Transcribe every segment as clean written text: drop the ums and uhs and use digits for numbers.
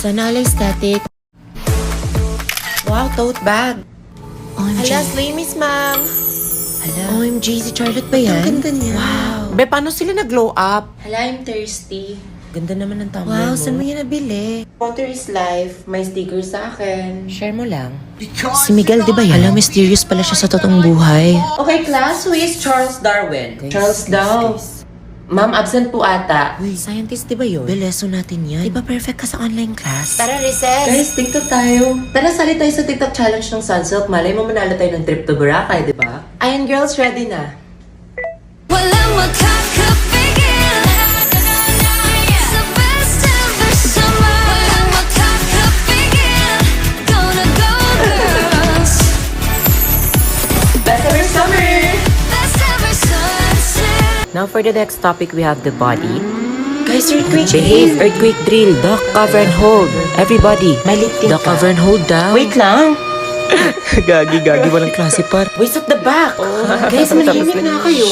Sana all aesthetic. Wow, tote bag. OMG. Hala, slay miss ma'am. Hala. OMG, si Charlotte ba yan? Ang ganda niya. Wow. Be, paano sila nag-glow up? Hala, I'm thirsty. Ganda naman ng tumbler Wow, mo. saan mo yan nabili? Water is life. May sticker sa akin. Share mo lang. Si Miguel, di ba yan? Hala, mysterious pala siya sa totoong buhay. Okay, class, who is Charles Darwin? Charles daw. Ma'am, absent po ata. Uy, scientist di ba yun? Beleso natin yan. Di ba perfect ka sa online class? Tara, recess! Guys, TikTok tayo. Tara, sali tayo sa TikTok challenge ng Sunsilk. Malay mo manalo tayo ng trip to Boracay, di ba? Ayan, girls, ready na. Walang makakapigil sa best ever summer. Walang makakapigil. Gonna go girls. Best ever summer! Best ever sunset. Now for the next topic, we have the body. Guys, earthquake. Behave, earthquake drill, duck, cover and hold. Everybody, Malitin duck, ka. cover and hold down. Wait lang! gagi, walang klase par. Wait at the back! Guys, manahimik na kayo.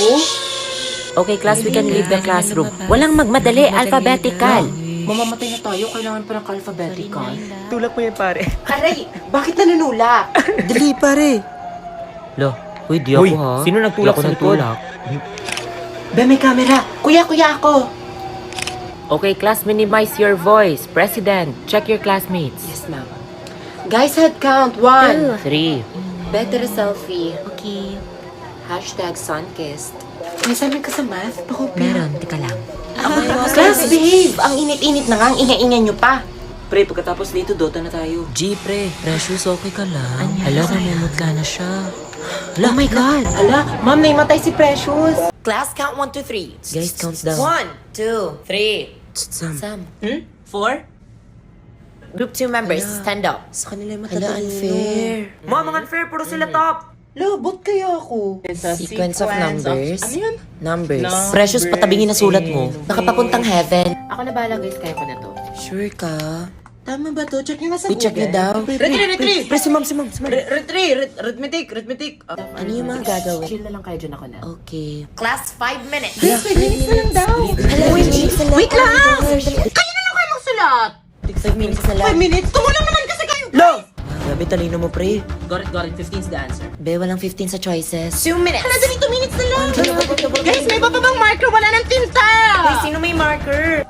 Okay, class, we can leave the classroom. Walang magmadali, alphabetical. Mamamatay na tayo, kailangan pa ng alphabetical. Tulak mo yan, pare. Aray! Bakit nanunulak? Dali, pare. Lo, uy, di ako ha. Sino nagtulak sa likod? Be, may camera! Kuya ako! Okay, class, minimize your voice. President, check your classmates. Yes, ma'am. Guys, head count. 1. 3. Better selfie. Okay. Hashtag sunkissed. May sabi ka sa math? Pakopya. Meron, tika lang. Class, behave! Ang init-init na nga, ang ingay-ingay nyo pa. Pre, pagkatapos dito, Dota na tayo. G, pre. Precious, okay ka lang. Hala, namumutla na siya. Oh my God. Ala, ma'am, naimatay si Precious. Class, count 1, 2, 3. Guys, count down. 1, 2, 3. Sam. 4. Group 2 members, stand up. Sa kanila yung matatalino. Hala, unfair. Mga unfair, puro sila top. Lo, bot kaya ako? Sequence of numbers. Ano yun? Numbers. Precious, patabingin na sulat mo. Nakapapuntang heaven. Ako na bahala, guys. Kaya ko na to. Sure ka? Tama ba to? Check nyo nga sa Check niyo daw. Retry! Pre, si ma'am. Arithmetic! Ano yung mga gagawin? Chill na lang kayo dyan ako na. Okay. Class, 5 minutes. Guys, 5 minutes na lang daw. Hala, wait lang! Kayo na lang kayo magsulat. 5 minutes na lang. 5 minutes? Kumulang naman kasi kayo. Lo! Grabe, talino mo, pre. Got it. 15 is the answer. Be, walang 15 sa choices. 2 minutes. Hala, dali 2 minutes na lang. Guys, may iba pa bang marker? Wala ng tinta. Guys, sino may marker?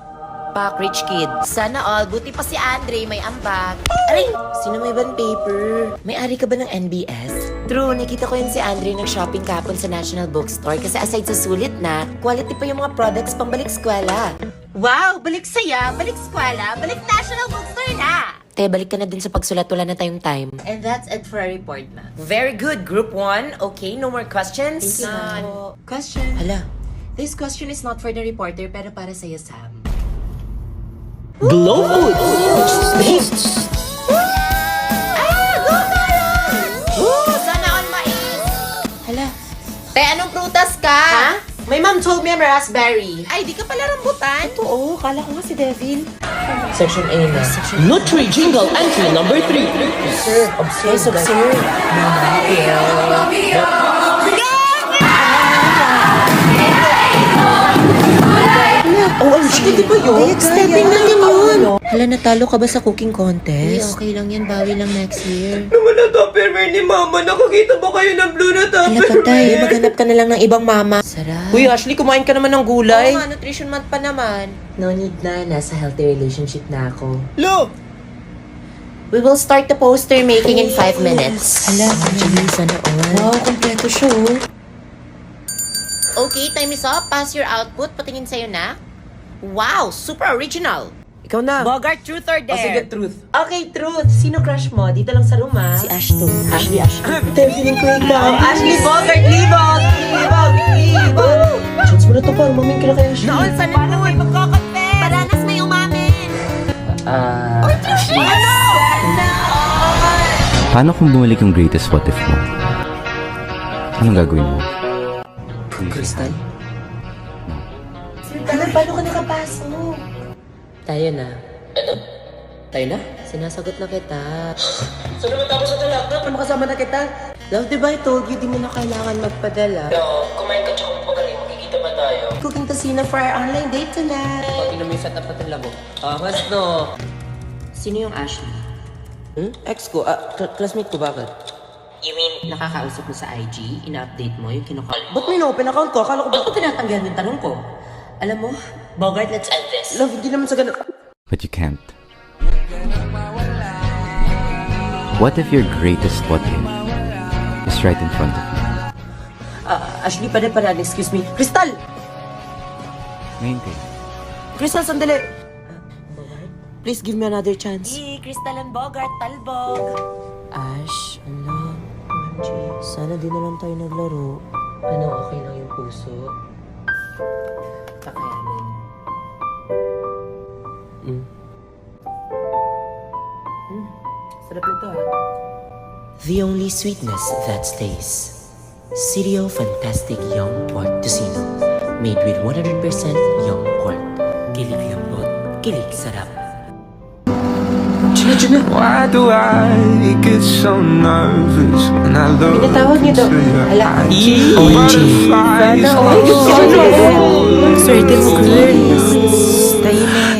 Pak, rich kid. Sana all. Buti pa si Andre may ambag. Aray! Sino may band paper? May-ari ka ba ng NBS? True, nakita ko yun si Andre nag-shopping kapon sa National Bookstore kasi aside sa sulit na, quality pa yung mga products pambalik eskwela. Wow! Balik saya, balik eskwela, balik National Bookstore na! Te, balik ka na din sa pagsulat, wala na tayong time. And that's it for our report, ma'am. Very good, group 1. Okay, no more questions? Thank you, ma'am. Question. Hala, This question is not for the reporter, pero para sa'yo, Sam. Glow food! Sana all mais! hala. Te, anong prutas ka? Ha? My mom told me I'm raspberry. Ay, di ka pala rambutan? Oo, kala ko nga si Devin. Section A na. Nutri Jingle entry number 3. Sir, observe. OMG, di ba yun? Stepping natin yun. Hala, natalo ka ba sa cooking contest? Okay lang yan, bawi lang next year. Wala tupperware ni Mama. Nakakita ba kayo ng blue na Hala, patay. Maghanap ka na lang ng ibang mama. Sarap. Uy, Ashley, kumain ka naman ng gulay. Oo nga, nutrition month pa naman. No need na. Nasa healthy relationship na ako. Lo! We will start the poster making in 5 minutes. Hala, actually, sana all. Wow, kompleto siya, oh. Okay, time is up. Pass your output. Patingin sa'yo na. Wow, super original. Ikaw na. Bogart, truth or dare? sige, truth. Okay, truth. Sino crush mo? Dito lang sa room, ha? Si Ashton. Ashley. Feeling ko ikaw. Ashley Bogart, libog! Chance mo na to, parang mamin ka na kaya siya. Noon, sana mo ay magkakatpes? Paranas may umamin. Ashley. Paano kung bumalik yung greatest what if mo? Anong gagawin mo? Crystal? Hala, paano ka nakapasok? Tayo na. Tayo na? Sinasagot na kita. Saan naman tapos sa talak na? Makasama na kita. Love, di ba I told you, di mo na kailangan magpadala. Kumain ka tsaka magaling. Magkikita ba tayo? Cooking tasina for our online date tonight. Pati na may setup na tala mo. Angas no. Sino yung Ashley? Ex ko, classmate ko, bakit? You mean, nakakausap mo sa IG? Ina-update mo yung kinukall mo? Ba't may na-open account ko? Akala ko Ba't ko tinatanggihan yung tanong ko? Alam mo, Bogart, let's end this. Love, hindi naman sa ganun. But you can't. What if your greatest what if is right in front of you? Ashley, pare, excuse me. Crystal! Ngayon Crystal, sandali! Please give me another chance. Crystal and Bogart, talbog. Ash, ala. OMG, sana di na lang tayo naglaro. Ano, okay lang yung puso? Kakayanin. Sarap nito, ha? The only sweetness that stays. Sirio Fantastic Young Port Tocino. Made with 100% young port. Kilig lambot, kilig sarap. Why do I get so nervous when I look into your eyes? Butterflies Swerte mo, girl.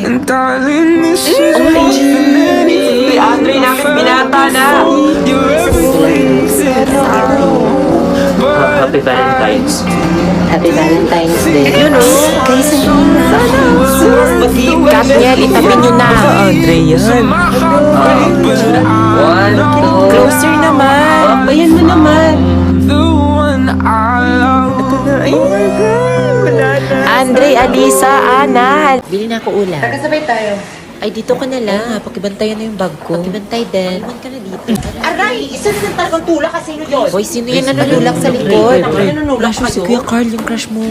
and darling, this is more than anything. Andre, nakit binata na! You're everything that I want. Happy Valentine's. Happy Valentine's Day. Yun, oh. Guys, Katniel, itapin nyo na. Andre, yan. My heart breaks, but One, two. Closer naman. Bayan mo naman. the one I love. Andre, Alisa, Ana. Bili na ako ulam. Kasabay tayo. Ay, dito ka na lang. Pakibantayan na yung bag ko. Pakibantay, Del. Man ka na dito. Aray! Isa na ng talagang tulak kasi sino yun? Hoy, sino yan nanunulak sa likod? Nanunulak Crush mo si kayo? Kuya Carl, yung crush mo.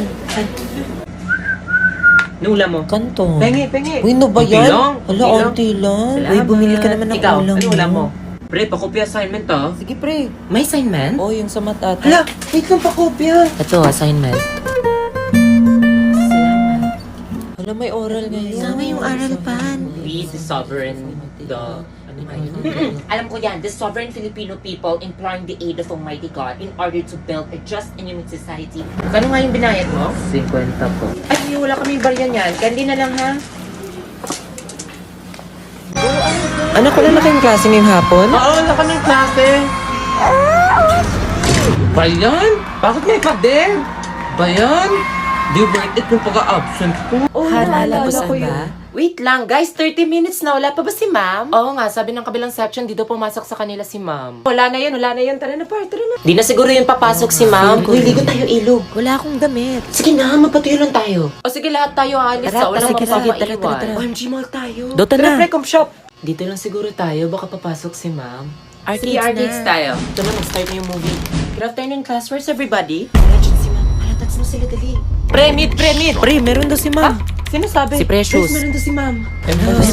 Nula mo. Kanto. Pengi. Uy, no ba yan? Bilang. Hala, auntie lang. Uy, bumili ka naman ng Ikaw, ulam ano ulam mo? Pre, pakopya assignment, ah. Sige, pre. May assignment? Oh, yung sa mata. Hala, wait lang pakopya. Ito, assignment. Hala, may oral ngayon. Sama yung oral pan. We, the sovereign, Alam ko yan, the sovereign Filipino people imploring the aid of Almighty God in order to build a just and human society. Kano nga yung binayad mo? 50 po. Ay, wala kaming baryan yan. Candy na lang, ha? Anak, wala na kayong klase ngayong hapon? Oo, wala kaming klase. Bayan? Bakit may pader? Bayan? Di worth it yung pag-absent ko. Hala, saan ba? Wait lang, guys. 30 minutes na. Wala pa ba si ma'am? Oo nga, sabi ng kabilang section, dito pumasok sa kanila si ma'am. Wala na yan. Tara na, par. Tara na. Di na siguro yung papasok si ma'am. Uy, ligo tayo ilog. Wala akong damit. Sige na, magpatuyo lang tayo. O sige, lahat tayo aalis. Tara, Wala sige, kang sige, tara. papaiwan. OMG Mall tayo. Dota na. Pre-com shop. Dito lang siguro tayo, baka papasok si ma'am. Arcades na. tayo. Ito na, mag-start na yung movie. Good afternoon, class. Where's everybody? Si ma'am. Tats mo sila, dali. Pre-meet! Pre, meron daw si ma'am. Sino sabi? Si Precious. Meron doon si ma'am.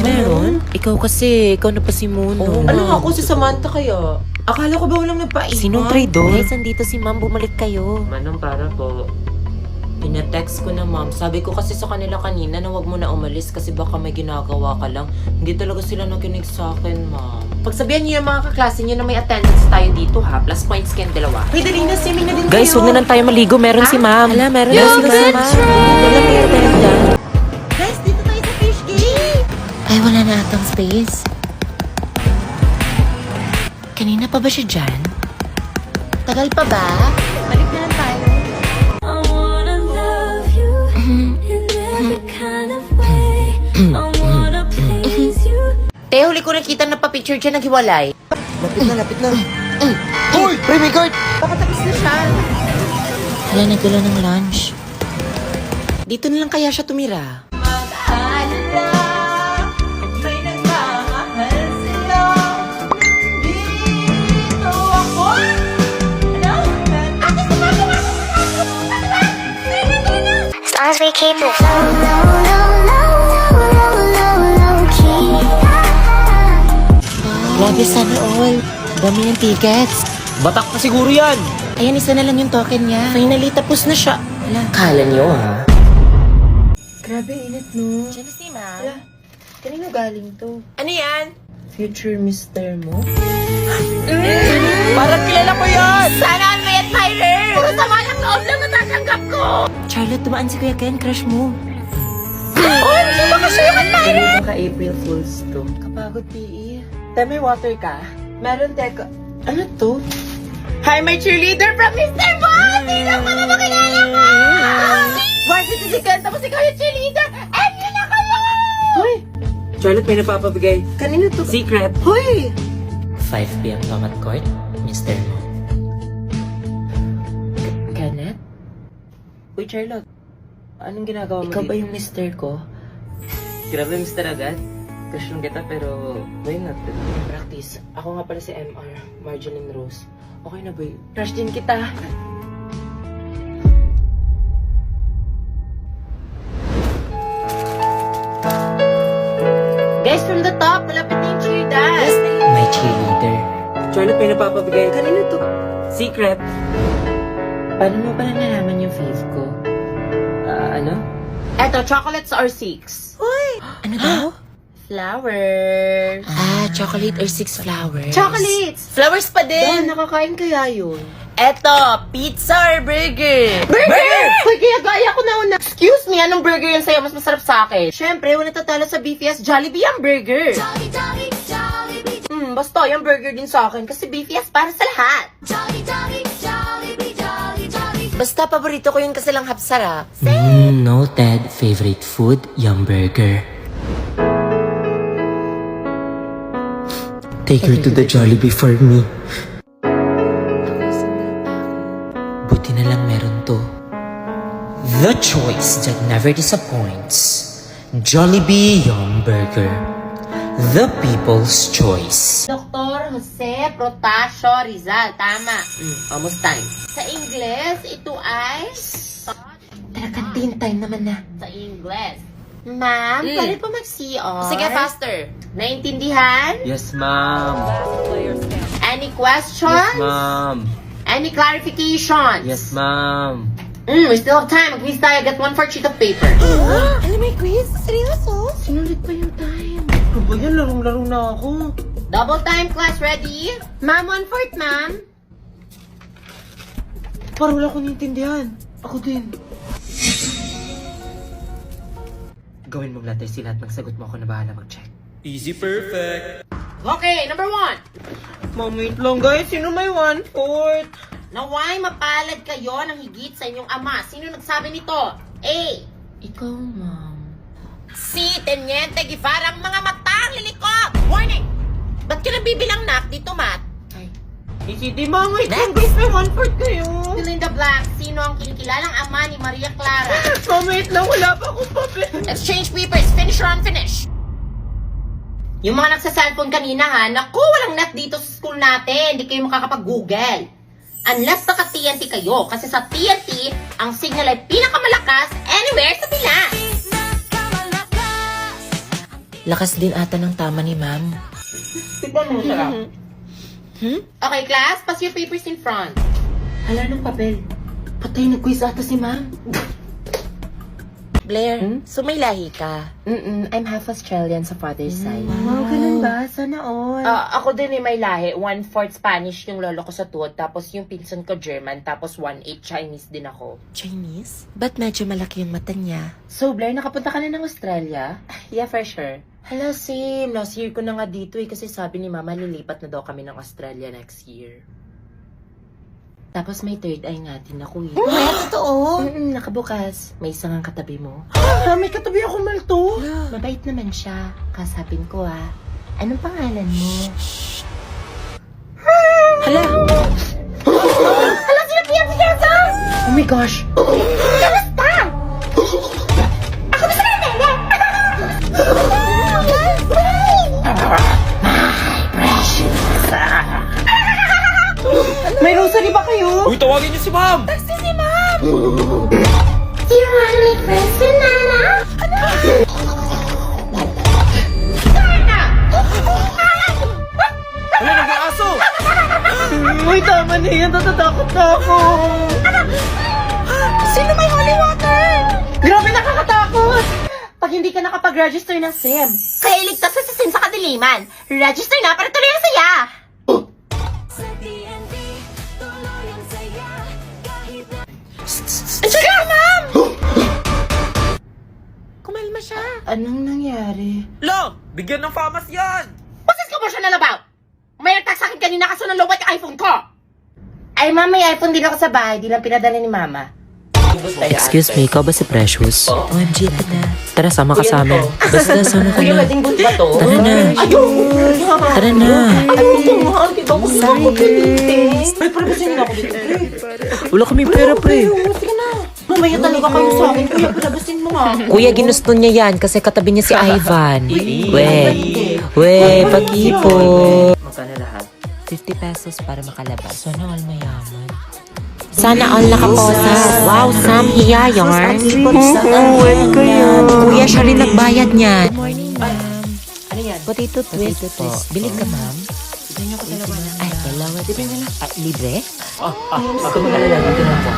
Meron? Ikaw kasi, ikaw na pa si Muno. Ano ako si Samantha kaya? Akala ko ba walang nagpaiwan? Sinong traidor? Guys, andito si ma'am, bumalik kayo. Manong para po. Pinatext ko na ma'am. Sabi ko kasi sa kanila kanina na wag mo na umalis kasi baka may ginagawa ka lang. Hindi talaga sila nakinig sa akin, ma'am. Pagsabihan niyo yung mga kaklase niyo na may attendance tayo dito, ha? Plus points kayong dalawa. Hoy, dali na, swimming na din Guys, kayo. huwag na lang tayo maligo. Meron si ma'am. Hala, meron daw si ma'am. Wala may talaga. Guys, dito tayo sa fish game! Ay, wala na atang space. Kanina pa ba siya dyan? Tagal pa ba? Balik na lang tayo. I wanna love you in every kind of way. I wanna please you. Te, huli ko nakita na pa-picture dyan naghiwalay. Lapit na. Hoy! Pre, guard! Pakatapos na siya. Hala, nagdala ng lunch. Dito na lang kaya siya tumira. Stars we keep it low, low, low, low, low, low, low key. Grabe, sana all. Dami ng tickets. Batak pa siguro yan! Ayan, isa na lang yung token niya. Finally, tapos na siya. Hala. Kala niyo, ha? Grabe, init no. Diyan si ma'am. Hala, kanino galing to? Ano yan? Future mister mo? Parang kilala ko yun! Sana all may admirer! Puro sama ng loob lang natatanggap ko! Charlotte, dumaan si Kuya Ken, crush mo. Oh, hindi ba Baka April Fools to. Kapagod, PE. Te, may water ka? Meron, teko. Ano to? Hi, my cheerleader from Mr. Boss! Sino ka na makilala ko? Varsity si Ken, tapos ikaw yung cheerleader! And yun na kayo! Hoy! Charlotte, may napapabigay. Kanino to? Secret. Hoy! 5 p.m. Tomat Court, Mr. Mo. Kenneth? Uy, Charlotte. Anong ginagawa mo Ikaw dito? ba yung mister ko? Grabe, Mr. Agad. Crush lang kita, pero why not? Practice. Ako nga pala si MR, Marjorie Rose. Okay na ba yun? Crush din kita. Guys, from the top, malapit na yung cheer dance. My cheerleader. Charlotte, may napapabigay. Kanino to? Secret. Paano mo pala nalaman yung fave ko? Ano? Eto, chocolates or six? Ano daw? Flowers. Chocolate or 6 flowers? Chocolates! Flowers pa Dan, din! nakakain kaya yun? Eto, pizza or burger? Burger! Hoy, kaya gaya ko na una. Excuse me, anong burger yung sa'yo mas masarap sa akin? Siyempre, wala tatalo sa BFS Jollibee ang burger. Jolly, jolly, Jollibee, Basta yung burger din sa akin kasi BFS para sa lahat. jolly, jolly, Jollibee, jolly, jolly. Basta paborito ko yun kasi lang hapsarap. Noted. Favorite food, Yum Burger. Take her to the Jollibee for me. Buti na lang meron to. The choice that never disappoints. Jollibee Yum Burger. The people's choice. Dr. Jose Protasio Rizal. Tama. Almost time. Sa Ingles, ito ay... Tara, kantin time naman na. Sa Ingles. Ma'am, pwede po mag-CR? Sige, faster. Naintindihan? Yes, ma'am. Any questions? Ma'am. Any clarifications? Yes, ma'am. We still have time. Mag-quiz tayo. Get one for sheet of paper. Alam mo yung quiz? Seryoso? Sinulit pa yung time. Ano ba yan? Larong-laro na ako. Double time, class. Ready? Ma'am, 1/4, ma'am. Parang wala ko naintindihan. Ako din. Gawin mong letter C lahat ng sagot mo. Ako na bahala mag-check. Easy perfect. Okay, number 1. Ma'am, wait lang guys. Sino may 1/4? Naway mapalad kayo ng higit sa inyong ama. Sino nagsabi nito? A. Ikaw, ma'am. Si Teniente Guevara ang mga matang liliko! Warning! Ba't ka nabibilang nak dito, Matt? Ay. Easy di ma'am. Wait lang guys. May 1/4 kayo. Fill in the blank. Sino ang kinikilalang ama ni Maria Clara? Ma'am, wait lang. Wala pa akong papel. Exchange papers, finish or unfinish? Yung mga nagsa-cellphone kanina ha, naku, walang net dito sa school natin. Hindi kayo makakapag-google. Unless naka-TNT kayo. Kasi sa TNT, ang signal ay pinakamalakas anywhere sa Pinas. Lakas din ata ng tama ni ma'am. Tignan mo siya. Okay, class, pass your papers in front. Hala ng papel. Patay, nag-quiz ata si ma'am. Blair, so may lahi ka? I'm half Australian sa father's side. Wow, ganun ba? Sana all. Ako din may lahi. 1/4 Spanish yung lolo ko sa tuwod, tapos yung pinsan ko German, tapos 1/8 Chinese din ako. Chinese? Ba't medyo malaki yung mata niya? So, Blair, nakapunta ka na ng Australia? Yeah, for sure. Hala, same. Last year ko na nga dito kasi sabi ni Mama lilipat na daw kami ng Australia next year. Tapos may third eye nga din ako eh. Totoo? Nakabukas. May isang ang katabi mo. May katabi ako malto. Mabait naman siya. Kasapin ko anong pangalan mo? Hala! Hala, sila Pia Piazza! Oh my gosh! Kamusta? Ako ba sa kanila? May rosary ba kayo? Uy, tawagin niyo si ma'am. Do you wanna make friends with Nana? Ano, nag-aaso? Uy, tama na yan. Natatakot na ako. Sino may holy water? Grabe, nakakatakot! Pag hindi ka nakapag-register ng SIM, kaya iligtas ka sa SIM sa kadiliman. Register na para tuloy ang saya! Sa TNT, tuloy ang saya. Kahit na Andiyan ka, ma'am! kumalma siya. Anong nangyari? Lo! Bigyan ng famas yan! What's commercial about? May nagtag sa akin kanina kasi nalowat yung iPhone ko. Ay, mama, may iPhone din ako sa bahay. Di lang pinadala ni mama. Excuse me, ikaw ba si Precious? OMG, na. Tara, sama ka sa amin. Basta, sama ka na. wedding booth ba to? Tara na. Tara na. Wala kaming pera, pre. Mamaya talaga kayo sa akin. Kuya, palabasin mo nga. Kuya, ginusto niya yan kasi katabi niya si Ivan. We, pag-ipo. Magkano lahat? 50 pesos para makalabas. Sana all mayaman. Sana all nakaposas. Wow, Sam, hiya yarn. Kuya, siya rin nagbayad niyan. Good morning, ma'am. Ano yan? Potato twist po. Bilig ka, ma'am. Ay, dalawa. Libre? Huwag ka mag-alala. Dito na ako.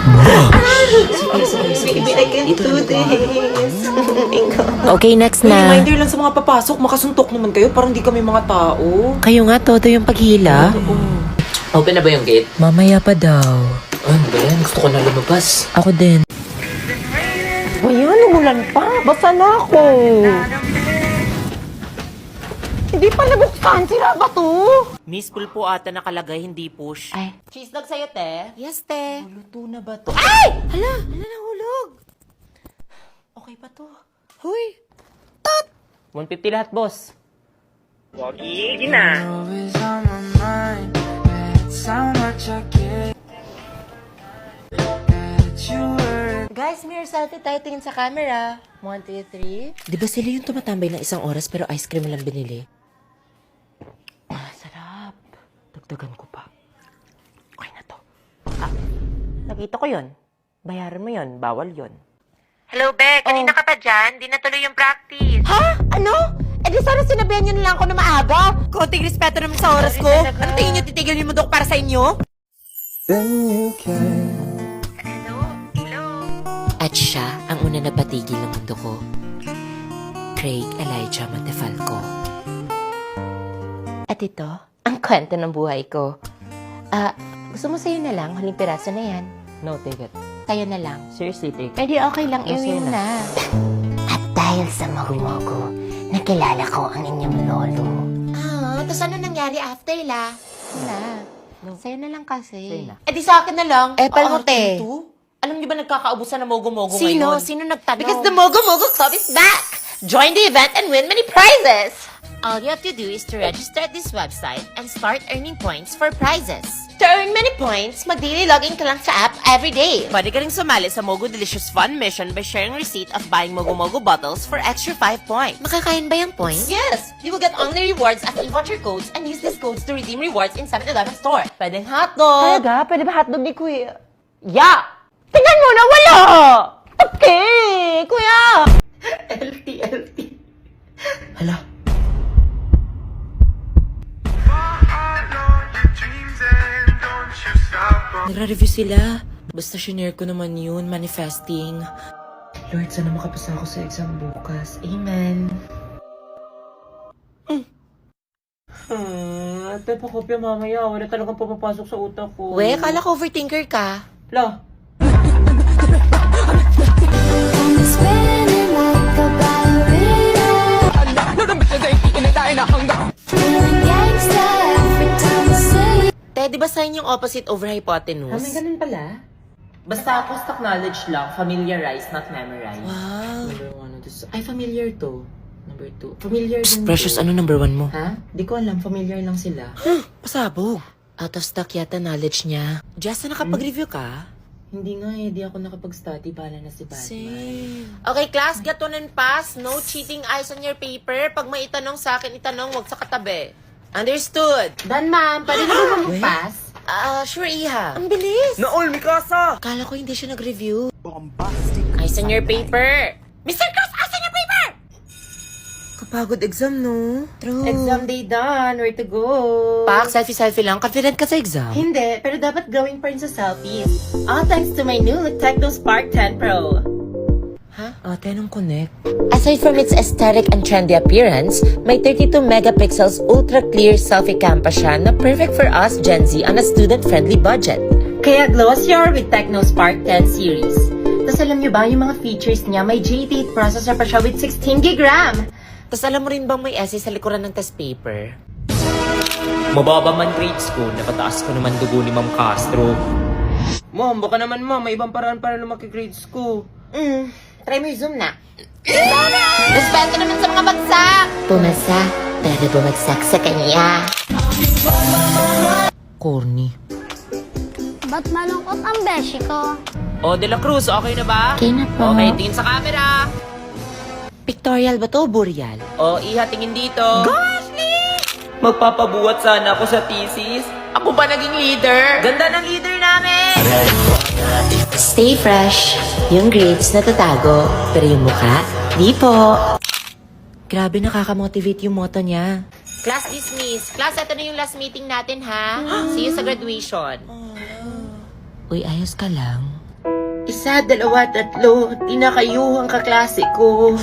Baby, I can't do this. Okay, next na. Reminder lang sa mga papasok. Makasuntok naman kayo. Parang di kami mga tao. Kayo nga, todo yung paghila. Open na ba yung gate? Mamaya pa daw. Ano ba yan? Gusto ko na lumabas. Ako din. Ayan, umulan pa. Basa na ako. Hindi pa nabuksan. Sira ba to? Miss Pool po ata nakalagay, hindi push. Ay. Cheese dog sa'yo, te. Yes, te. Luto na ba to? Ay! Hala, nahulog. Okay pa to. Huy. 150 lahat, boss. Always on my mind. That's how much I care. That you were. Guys, mirror selfie tayo. Tingin sa camera. 1, 2, 3. Di ba sila yung tumatambay ng isang oras pero ice cream lang binili? Sarap. Dagdagan ko pa. Okay na to. Nakita ko yun. Bayaran mo yun. Bawal yun. Hello, Beck. Kanina ka pa dyan? Di natuloy yung practice. Ha? Ano? Eh di sana sinabihan nyo na lang ako na maaga. Konting respeto naman sa oras ko. Ano tingin nyo, titigil yung mundo ko para sa inyo? Then you can. At siya ang una na patigil ng mundo ko. Craig Elijah Montefalco. At ito, ang kwento ng buhay ko. Gusto mo sa'yo na lang? Huling piraso na yan. No, take it. Sa'yo na lang. Seriously, take it. Pwede okay lang, Yes, iwin yun na. At dahil sa Mogo-Mogo, nakilala ko ang inyong lolo. Tapos ano nangyari after la? Wala. Sa'yo na lang kasi. Sa'yo na. Eh di sa akin na lang. Epal mo, te. Alam niyo ba nagkakaubusan ng Mogo-Mogo Sino? ngayon? Sino nagtanong? Because the Mogo-Mogo Club is back! Join the event and win many prizes! All you have to do is to register at this website and start earning points for prizes. To earn many points, mag-daily login ka lang sa app every day. Pwede ka rin sumali sa Mogo Delicious Fun Mission by sharing receipt of buying Mogo-Mogo bottles for extra 5 points. Makakain ba yung points? Yes! You will get only rewards as you watch your codes and use these codes to redeem rewards in 7-Eleven store. Pwedeng hotdog. Talaga? Pwede ba hotdog ni Kuya? Yeah! Tingnan mo na wala! Okay! Kuya! LT. Hala, nagra-review sila. Basta shinare ko naman yun, manifesting. Lord, sana makapasa ako sa exam bukas. Amen. Ate, pakopya mamaya. Wala talagang pumapasok sa utak ko. We, kala ko overthinker ka. La, Only spinning like a ballerina. Feeling gangsta every time I say it. Te, di ba sign yung opposite over hypotenuse? ganun pala. Basta ako stock knowledge lang. Familiarize, not memorize. Wow. Number 1 to... Ay, familiar to. Number 2. Familiar din Precious, to. ano number 1 mo? Ha? Di ko alam. Familiar lang sila. Pasabog. Out of stock yata knowledge niya. Just na nakapag-review ka? Hindi nga eh. Di ako nakapag-study. Bahala na si Batman. Okay, class, get on and pass. No cheating eyes on your paper. Pag may itanong sa akin, itanong, wag sa katabi. Understood? Dan, ma'am. Pwede na ba mag-pass? Sure, Iha. Ang bilis. Naol, Mikasa! Kala ko hindi siya nag-review. Eyes on your paper. Mr. Cross, eyes on your paper! Kapagod exam, no? True. Exam day done. Where to go? Pak, selfie-selfie lang. Confident ka sa exam? Hindi, pero dapat glowing pa rin sa selfies. All thanks to my new Techno Spark 10 Pro. Ate, anong connect? Aside from its aesthetic and trendy appearance, may 32 megapixels ultra-clear selfie cam pa siya na perfect for us Gen Z on a student-friendly budget. Kaya glossier with Techno Spark 10 series. Tapos Guys, alam nyo ba yung mga features niya? May G8 processor pa siya with 16GB RAM. Tapos alam mo rin bang may essay sa likuran ng test paper? Mababa man grades ko, napataas ko naman dugo ni Ma'am Castro. Ma'am, baka naman ma'am, may ibang paraan para lumaki grades ko. Try mo yung Zoom na. Respeto naman sa mga bagsak! Pumasa, pero bumagsak sa kanya. Corny. Ba't malungkot ang beshi ko? O, De La Cruz, okay na ba? Okay na po. Okay, tingin sa camera. Pictorial ba to, Boreal? O, Iha, tingin dito. Gosh, magpapabuhat sana ako sa thesis. Ako ba naging leader? Ganda ng leader namin! Stay fresh. Yung grades natatago, pero yung mukha, di po. Grabe, nakakamotivate yung motto niya. Class dismissed. Class, ito na yung last meeting natin, ha? See you sa graduation. Uy, ayos ka lang. Isa, dalawa, tatlo. Di na kayuhang kaklase ko.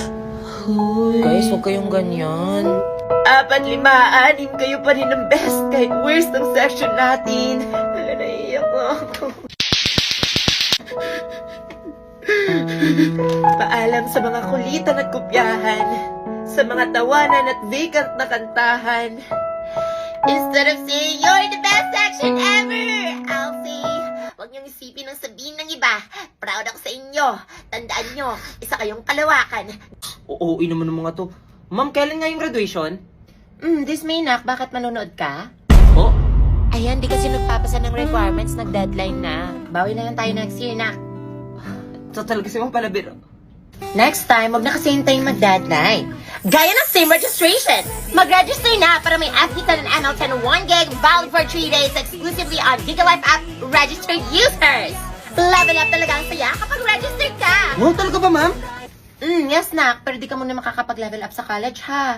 Guys, huwag kayong ganyan. 4, 5, 6 kayo pa rin ang best kahit worst ang section natin. Naiiyak ako. Paalam sa mga kulitan at kopyahan, sa mga tawanan at vacant na kantahan. Instead of saying you're the best section ever, I'll say, huwag niyong isipin ang sabihin ng iba. Proud ako sa inyo. Tandaan niyo, isa kayong kalawakan. Oo, naman ng mga to. Ma'am, kailan nga yung graduation? This May, nak, bakit manonood ka? Oh, Ayan, di kasi nagpapasa ng requirements, nag-deadline na. Bawi na lang tayo next year, nak. total kasi mo pala biro. Next time, huwag na kasi hintayin mag-deadline. Gaya ng same registration! Mag-register na para may FB10 and ML10 1GB valid for 3 days exclusively on GigaLife app registered users! Level up talaga ang saya kapag registered ka! Wow, talaga ba, ma'am? Yes, nak. Pero di ka muna makakapag-level up sa college, ha?